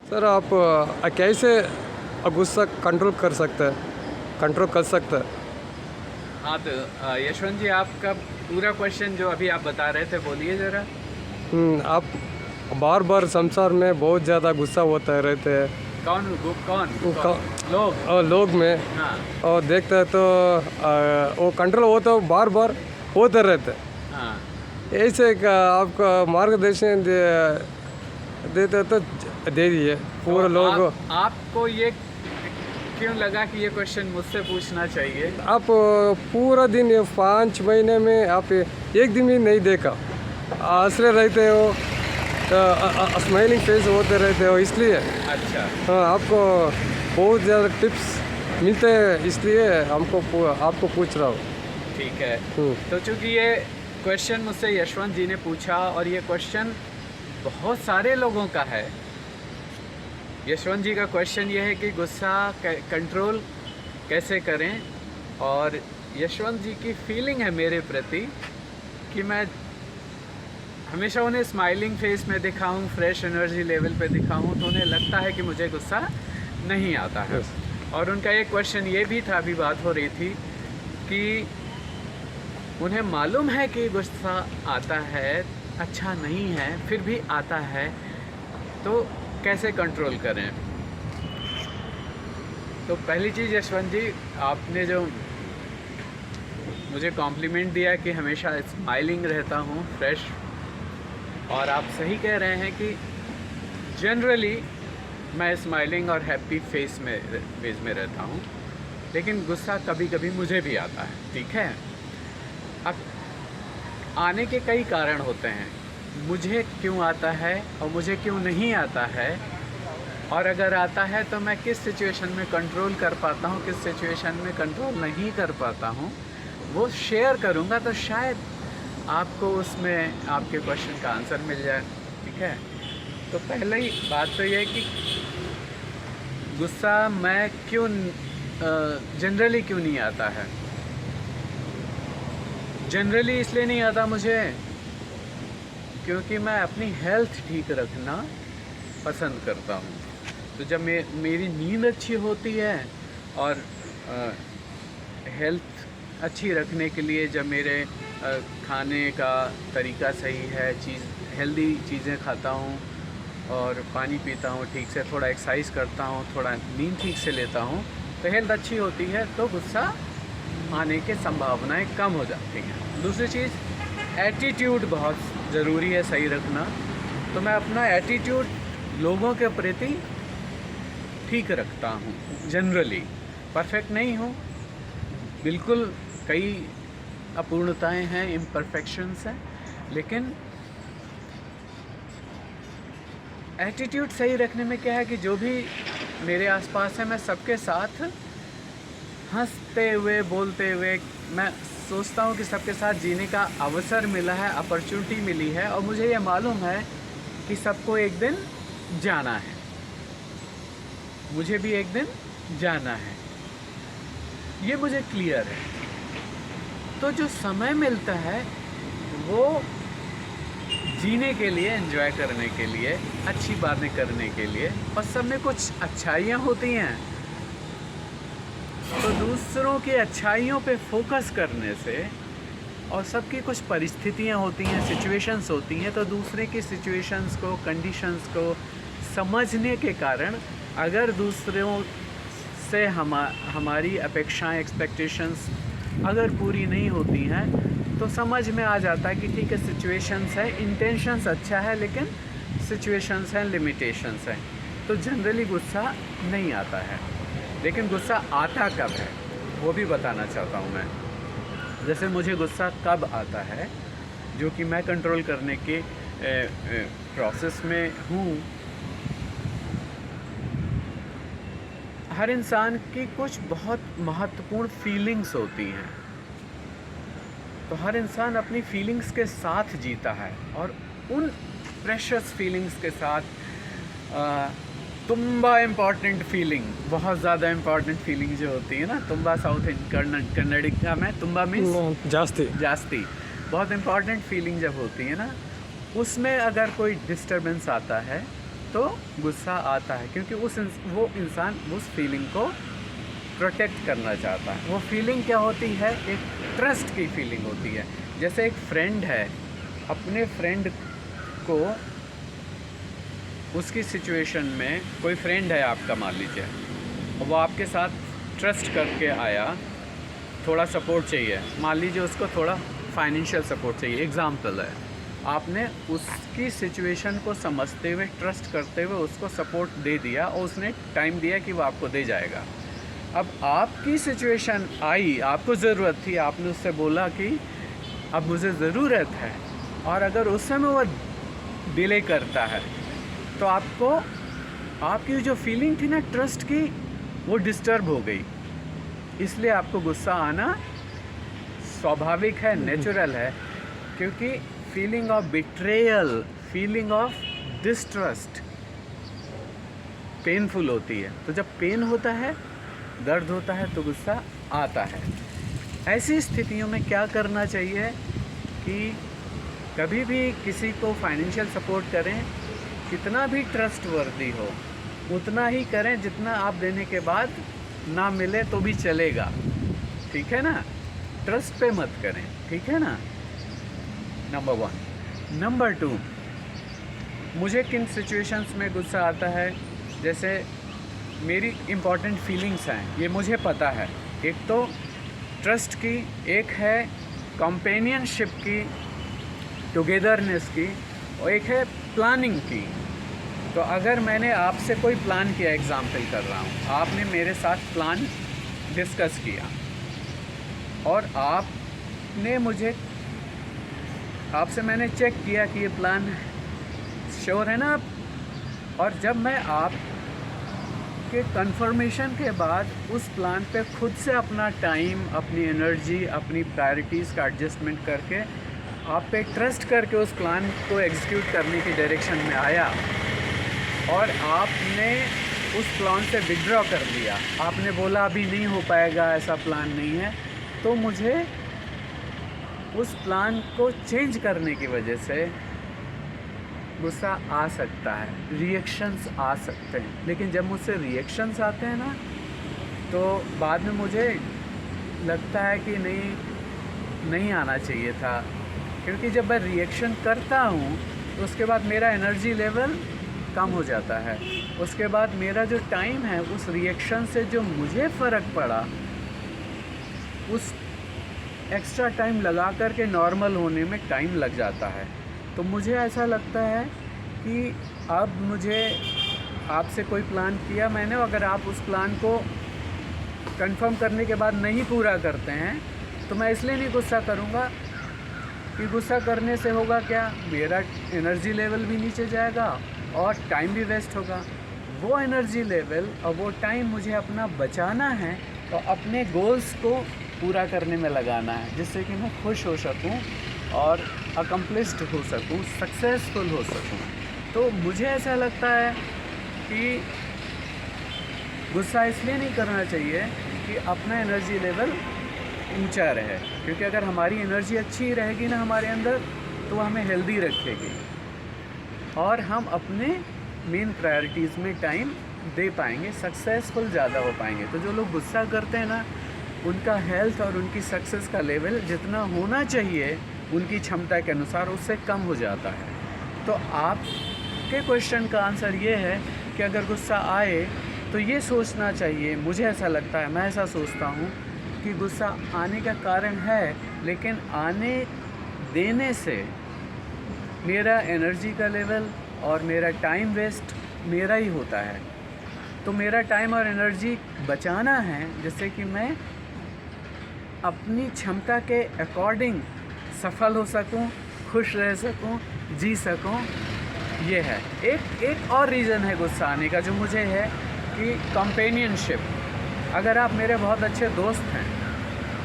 Sir आप कैसे गुस्सा कंट्रोल कर सकते हैं? हाँ तो यशवंत जी, आपका पूरा क्वेश्चन जो अभी आप बता रहे थे बोलिए ज़रा। आप बार बार संसार में बहुत ज़्यादा गुस्सा होता रहते हैं। कौन कौन क- कौन लोग? और लोग में हाँ और देखते हैं तो वो कंट्रोल होता है, बार बार होते रहते हैं। हाँ। ऐसे का आपका मार्गदर्शन देते तो दे दिए तो पूरे लोग। आपको ये क्यों लगा कि ये क्वेश्चन मुझसे पूछना चाहिए? आप पूरा दिन ये 5 महीने में आप एक दिन भी नहीं देखा, हंसते रहते हो तो स्माइलिंग फेस होते रहते हो, इसलिए अच्छा। हाँ, आपको बहुत ज़्यादा टिप्स मिलते हैं, इसलिए आपको पूछ रहा हूँ। ठीक है। हम्म, तो चूंकि ये क्वेश्चन मुझसे यशवंत जी ने पूछा और ये क्वेश्चन बहुत सारे लोगों का है। यशवंत जी का क्वेश्चन ये है कि गुस्सा कंट्रोल कैसे करें, और यशवंत जी की फीलिंग है मेरे प्रति कि मैं हमेशा उन्हें स्माइलिंग फेस में दिखाऊं, फ्रेश एनर्जी लेवल पे दिखाऊं, तो उन्हें लगता है कि मुझे गुस्सा नहीं आता है। yes, और उनका एक क्वेश्चन ये भी था, अभी बात हो रही थी कि उन्हें मालूम है कि गुस्सा आता है, अच्छा नहीं है, फिर भी आता है, तो कैसे कंट्रोल करें। तो पहली चीज़ यशवंत जी, आपने जो मुझे कॉम्प्लीमेंट दिया कि हमेशा स्माइलिंग रहता हूँ, फ्रेश, और आप सही कह रहे हैं कि जनरली मैं स्माइलिंग और हैप्पी फेस में रहता हूँ, लेकिन गुस्सा कभी कभी मुझे भी आता है। ठीक है। अब आने के कई कारण होते हैं, मुझे क्यों आता है और मुझे क्यों नहीं आता है, और अगर आता है तो मैं किस सिचुएशन में कंट्रोल कर पाता हूँ, किस सिचुएशन में कंट्रोल नहीं कर पाता हूँ, वो शेयर करूँगा तो शायद आपको उसमें आपके क्वेश्चन का आंसर मिल जाए। ठीक है। तो पहले ही बात तो ये है कि गुस्सा मैं क्यों जनरली क्यों नहीं आता है। जनरली इसलिए नहीं आता मुझे क्योंकि मैं अपनी हेल्थ ठीक रखना पसंद करता हूँ। तो जब मेरी नींद अच्छी होती है और हेल्थ अच्छी रखने के लिए जब मेरे खाने का तरीका सही है, हेल्दी चीज़ें खाता हूँ और पानी पीता हूँ ठीक से, थोड़ा एक्सरसाइज करता हूँ, थोड़ा नींद ठीक से लेता हूँ, तो हेल्थ अच्छी होती है, तो गुस्सा आने की संभावनाएं कम हो जाती हैं। दूसरी चीज़, एटीट्यूड बहुत ज़रूरी है सही रखना। तो मैं अपना एटीट्यूड लोगों के प्रति ठीक रखता हूँ। जनरली परफेक्ट नहीं हूँ बिल्कुल, कई अपूर्णताएं हैं, इम्परफेक्शंस हैं, लेकिन एटीट्यूड सही रखने में क्या है कि जो भी मेरे आसपास है, मैं सबके साथ हंसते हुए, बोलते हुए, मैं सोचता हूँ कि सबके साथ जीने का अवसर मिला है, अपॉर्चुनिटी मिली है, और मुझे ये मालूम है कि सबको एक दिन जाना है, मुझे भी एक दिन जाना है, ये मुझे क्लियर है। तो जो समय मिलता है वो जीने के लिए, एंजॉय करने के लिए, अच्छी बातें करने के लिए, और सब में कुछ अच्छाइयाँ होती हैं, तो दूसरों की अच्छाइयों पे फोकस करने से, और सबकी कुछ परिस्थितियाँ होती हैं, सिचुएशंस होती हैं, तो दूसरे की सिचुएशंस को, कंडीशंस को समझने के कारण अगर दूसरों से हमारी अपेक्षाएं, एक्सपेक्टेशंस अगर पूरी नहीं होती हैं, तो समझ में आ जाता है कि ठीक है, सिचुएशंस है, इंटेंशंस अच्छा है, लेकिन सिचुएशंस हैं, लिमिटेशंस हैं, तो जनरली गुस्सा नहीं आता है। लेकिन गुस्सा आता कब है वो भी बताना चाहता हूँ मैं। जैसे मुझे गुस्सा कब आता है, जो कि मैं कंट्रोल करने के प्रोसेस में हूँ। हर इंसान की कुछ बहुत महत्वपूर्ण फीलिंग्स होती हैं, तो हर इंसान अपनी फीलिंग्स के साथ जीता है, और उन प्रेशियस फीलिंग्स के साथ तुम्बा इम्पॉर्टेंट फीलिंग, बहुत ज़्यादा इम्पॉर्टेंट फीलिंग जो होती है ना, तुम्बा साउथ कन्नडिका में तुम्बा मीन्स जास्ती, बहुत इम्पॉर्टेंट फीलिंग जब होती है ना, उसमें अगर कोई डिस्टर्बेंस आता है, तो गुस्सा आता है, क्योंकि वो इंसान उस फीलिंग को प्रोटेक्ट करना चाहता है। वो फीलिंग क्या होती है? एक ट्रस्ट की फीलिंग होती है। जैसे एक फ्रेंड है, अपने फ्रेंड को उसकी सिचुएशन में, कोई फ्रेंड है आपका मान लीजिए, वो आपके साथ ट्रस्ट करके आया, थोड़ा सपोर्ट चाहिए, मान लीजिए उसको थोड़ा फाइनेंशियल सपोर्ट चाहिए, एग्ज़ाम्पल है, आपने उसकी सिचुएशन को समझते हुए, ट्रस्ट करते हुए उसको सपोर्ट दे दिया और उसने टाइम दिया कि वो आपको दे जाएगा। अब आपकी सिचुएशन आई, आपको ज़रूरत थी, आपने उससे बोला कि अब मुझे ज़रूरत है, और अगर उस समय वो डिले करता है तो आपको, आपकी जो फीलिंग थी ना ट्रस्ट की, वो डिस्टर्ब हो गई। इसलिए आपको गुस्सा आना स्वाभाविक है, नेचुरल है, क्योंकि feeling of betrayal, feeling of distrust painful होती है। तो जब पेन होता है, दर्द होता है, तो गुस्सा आता है। ऐसी स्थितियों में क्या करना चाहिए कि कभी भी किसी को फाइनेंशियल सपोर्ट करें, कितना भी ट्रस्टवर्दी हो उतना ही करें जितना आप देने के बाद ना मिले तो भी चलेगा, ठीक है ना? ट्रस्ट पे मत करें, ठीक है ना? नंबर 1। नंबर 2, मुझे किन सिचुएशंस में गुस्सा आता है, जैसे मेरी इम्पॉर्टेंट फीलिंग्स हैं, ये मुझे पता है। एक तो ट्रस्ट की, एक है कंपेनियनशिप की, टुगेदरनेस की, और एक है प्लानिंग की। तो अगर मैंने आपसे कोई प्लान किया, एग्जाम्पल कर रहा हूँ, आपने मेरे साथ प्लान डिस्कस किया और आपने मुझे, आपसे मैंने चेक किया कि ये प्लान श्योर है ना आप, और जब मैं आपके कंफर्मेशन के बाद उस प्लान पे खुद से अपना टाइम, अपनी एनर्जी, अपनी प्रायोरिटीज़ का एडजस्टमेंट करके आप पे ट्रस्ट करके उस प्लान को एग्जीक्यूट करने की डायरेक्शन में आया, और आपने उस प्लान से विड्रॉ कर लिया, आपने बोला अभी नहीं हो पाएगा, ऐसा प्लान नहीं है, तो मुझे उस प्लान को चेंज करने की वजह से गुस्सा आ सकता है, रिएक्शंस आ सकते हैं। लेकिन जब मुझसे रिएक्शंस आते हैं ना, तो बाद में मुझे लगता है कि नहीं आना चाहिए था, क्योंकि जब मैं रिएक्शन करता हूँ तो उसके बाद मेरा एनर्जी लेवल कम हो जाता है। उसके बाद मेरा जो टाइम है, उस रिएक्शन से जो मुझे फ़र्क पड़ा, उस एक्स्ट्रा टाइम लगा कर के नॉर्मल होने में टाइम लग जाता है। तो मुझे ऐसा लगता है कि अब मुझे आपसे कोई प्लान किया मैंने, अगर आप उस प्लान को कंफर्म करने के बाद नहीं पूरा करते हैं, तो मैं इसलिए नहीं गुस्सा करूँगा कि गुस्सा करने से होगा क्या, मेरा एनर्जी लेवल भी नीचे जाएगा और टाइम भी वेस्ट होगा। वो एनर्जी लेवल और वो टाइम मुझे अपना बचाना है और अपने गोल्स को पूरा करने में लगाना है, जिससे कि मैं खुश हो सकूं और अकम्प्लिश्ड हो सकूं, सक्सेसफुल हो सकूं। तो मुझे ऐसा लगता है कि गुस्सा इसलिए नहीं करना चाहिए कि अपना एनर्जी लेवल ऊंचा रहे, क्योंकि अगर हमारी एनर्जी अच्छी रहेगी ना हमारे अंदर, तो वो हमें हेल्दी रखेगी और हम अपने मेन प्रायोरिटीज़ में टाइम दे पाएंगे, सक्सेसफुल ज़्यादा हो पाएंगे। तो जो लोग गुस्सा करते हैं ना, उनका हेल्थ और उनकी सक्सेस का लेवल जितना होना चाहिए उनकी क्षमता के अनुसार, उससे कम हो जाता है। तो आपके क्वेश्चन का आंसर ये है कि अगर गुस्सा आए तो ये सोचना चाहिए, मुझे ऐसा लगता है, मैं ऐसा सोचता हूँ कि गुस्सा आने का कारण है, लेकिन आने देने से मेरा एनर्जी का लेवल और मेरा टाइम वेस्ट मेरा ही होता है। तो मेरा टाइम और एनर्जी बचाना है, जिससे कि मैं अपनी क्षमता के अकॉर्डिंग सफल हो सकूं, खुश रह सकूं, जी सकूं। ये है एक और रीज़न है गुस्सा आने का, जो मुझे है कि कंपेनियनशिप। अगर आप मेरे बहुत अच्छे दोस्त हैं,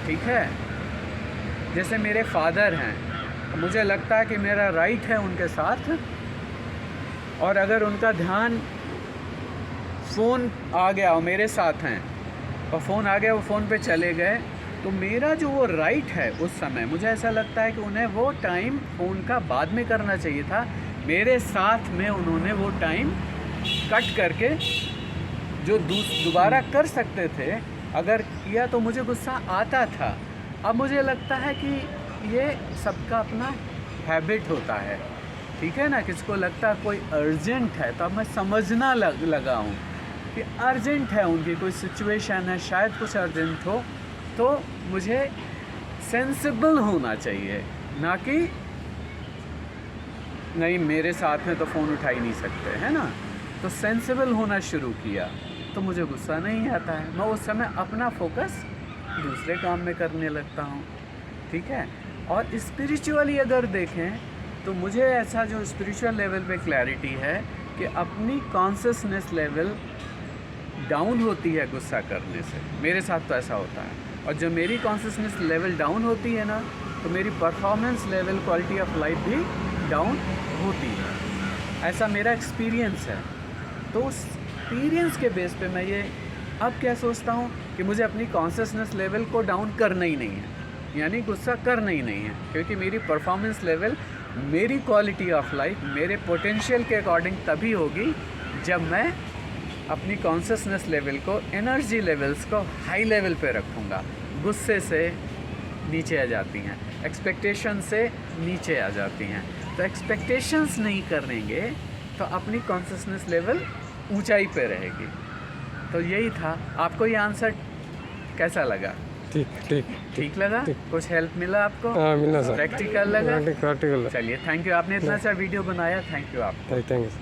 ठीक है, जैसे मेरे फादर हैं, मुझे लगता है कि मेरा राइट है उनके साथ, और अगर उनका ध्यान फ़ोन आ गया और मेरे साथ हैं और फ़ोन आ गया, वो फ़ोन पे चले गए, तो मेरा जो वो राइट है उस समय, मुझे ऐसा लगता है कि उन्हें वो टाइम फ़ोन का बाद में करना चाहिए था, मेरे साथ में उन्होंने वो टाइम कट करके जो दोबारा कर सकते थे, अगर किया तो मुझे गुस्सा आता था। अब मुझे लगता है कि ये सबका अपना हैबिट होता है, ठीक है ना। किसको लगता है कोई अर्जेंट है, तो अब मैं समझना लगा हूँ कि अर्जेंट है, उनकी कोई सिचुएशन है, शायद कुछ अर्जेंट हो, तो मुझे सेंसिबल होना चाहिए, ना कि नहीं मेरे साथ में तो फ़ोन उठा ही नहीं सकते, है ना। तो सेंसिबल होना शुरू किया तो मुझे गुस्सा नहीं आता है। मैं उस समय अपना फोकस दूसरे काम में करने लगता हूँ, ठीक है। और स्पिरिचुअली अगर देखें तो मुझे ऐसा जो स्पिरिचुअल लेवल पे क्लैरिटी है कि अपनी कॉन्शियसनेस लेवल डाउन होती है गुस्सा करने से। मेरे साथ तो ऐसा होता है। और जब मेरी कॉन्शियसनेस लेवल डाउन होती है ना, तो मेरी performance level, quality of life भी डाउन होती है। ऐसा मेरा एक्सपीरियंस है। तो उस एक्सपीरियंस के बेस पे मैं ये अब क्या सोचता हूँ कि मुझे अपनी कॉन्शियसनेस लेवल को डाउन करना ही नहीं है, यानी गुस्सा करना ही नहीं है, क्योंकि मेरी परफॉर्मेंस लेवल, मेरी क्वालिटी ऑफ लाइफ मेरे पोटेंशियल के अकॉर्डिंग तभी होगी जब मैं अपनी कॉन्शियसनेस लेवल को, एनर्जी लेवल्स को हाई लेवल पे रखूँगा। गुस्से से नीचे आ जाती हैं, एक्सपेक्टेशन से नीचे आ जाती हैं। तो एक्सपेक्टेशंस नहीं करेंगे तो अपनी कॉन्शियसनेस लेवल ऊंचाई पे रहेगी। तो यही था। आपको ये आंसर कैसा लगा? ठीक लगा? कुछ हेल्प मिला आपको? हाँ, मिला सर। प्रैक्टिकल लगा? प्रैक्टिकल। चलिए, थैंक यू। आपने इतना अच्छा वीडियो बनाया, थैंक यू आपको। Thank you.